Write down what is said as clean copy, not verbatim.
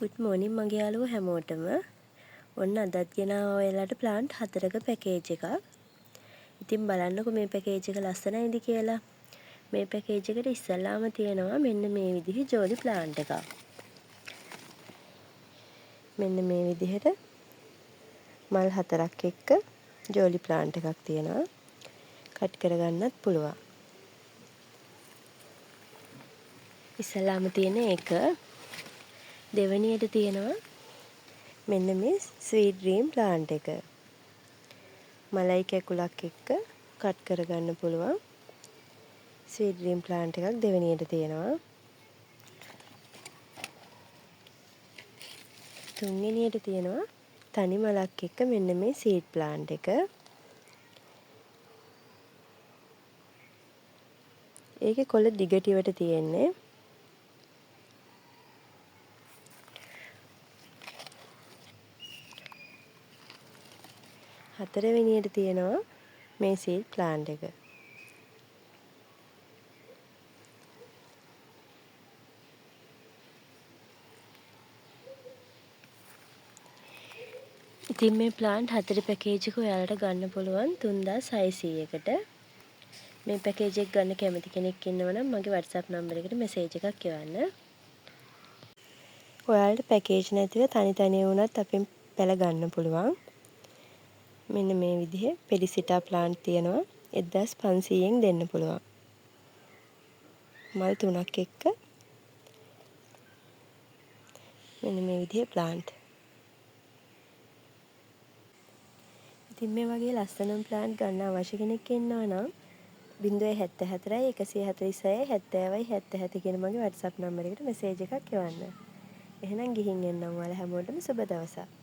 good morning මගේ යාළුවෝ හැමෝටම. ඔන්න අදත් ගෙනාවා ඔයාලට ප්ලාන්ට් 4ක පැකේජ් එකක්. ඉතින් බලන්නකෝ මේ පැකේජ් එක ලස්සනයිද කියලා. මේ පැකේජ් එකට ඉස්සල්ලාම තියෙනවා මෙන්න මේ විදිහේ ජෝලි ප්ලාන්ට් එකක්. මෙන්න මේ විදිහට මල් 4ක් එක්ක ජෝලි ප්ලාන්ට් එකක් තියෙනවා. කට් කරගන්නත් පුළුවන්. ඉස්සල්ලාම තියෙන එක දෙවැනියට තියෙනවා මෙන්න මේ ස්වීට් ඩ්‍රීම් ප්ලාන්ට් එක. මලයි කැකුලක් එක්ක කට් කරගන්න පුළුවන් ස්වීට් ඩ්‍රීම් ප්ලාන්ට් එකක් දෙවැනියට තියෙනවා. තුන්වෙනියට තියෙනවා තනි මලක් එක්ක මෙන්න මේ සීඩ් ප්ලාන්ට් එක. ඒකේ කොළ දිගටිවට තියෙන්නේ. හතරවෙනියට තියෙනවා මේ සීඩ් ප්ලාන්ට් එක. ඉතින් මේ ප්ලාන්ට් 4 පැකේජ් එක ඔයාලට ගන්න පුළුවන් 3600කට. මේ පැකේජ් එක ගන්න කැමති කෙනෙක් ඉන්නවා නම් මගේ WhatsApp නම්බර් එකට මෙසේජ් එකක් එවන්න. ඔයාලට පැකේජ් නැතිව තනි තනිව වුණත් අපෙන් පැල ගන්න පුළුවන්. මෙන්න මේ විදිහේ පෙලිසිටා ප්ලාන්ට් තියෙනවා 1500න් දෙන්න පුළුවන්. මල් 3ක් එක්ක මෙන්න මේ විදිහේ ප්ලාන්ට්. ඉතින් මේ වගේ ලස්සන ප්ලාන්ට් ගන්න අවශ්‍ය කෙනෙක් ඉන්නවා නම් 074 146 70 77 කියන මගේ WhatsApp නම්බර් එකට මෙසේජ් එකක් එවන්න. එහෙනම් ගිහින් එන්නම් ඔයාලා හැමෝටම සුබ දවසක්.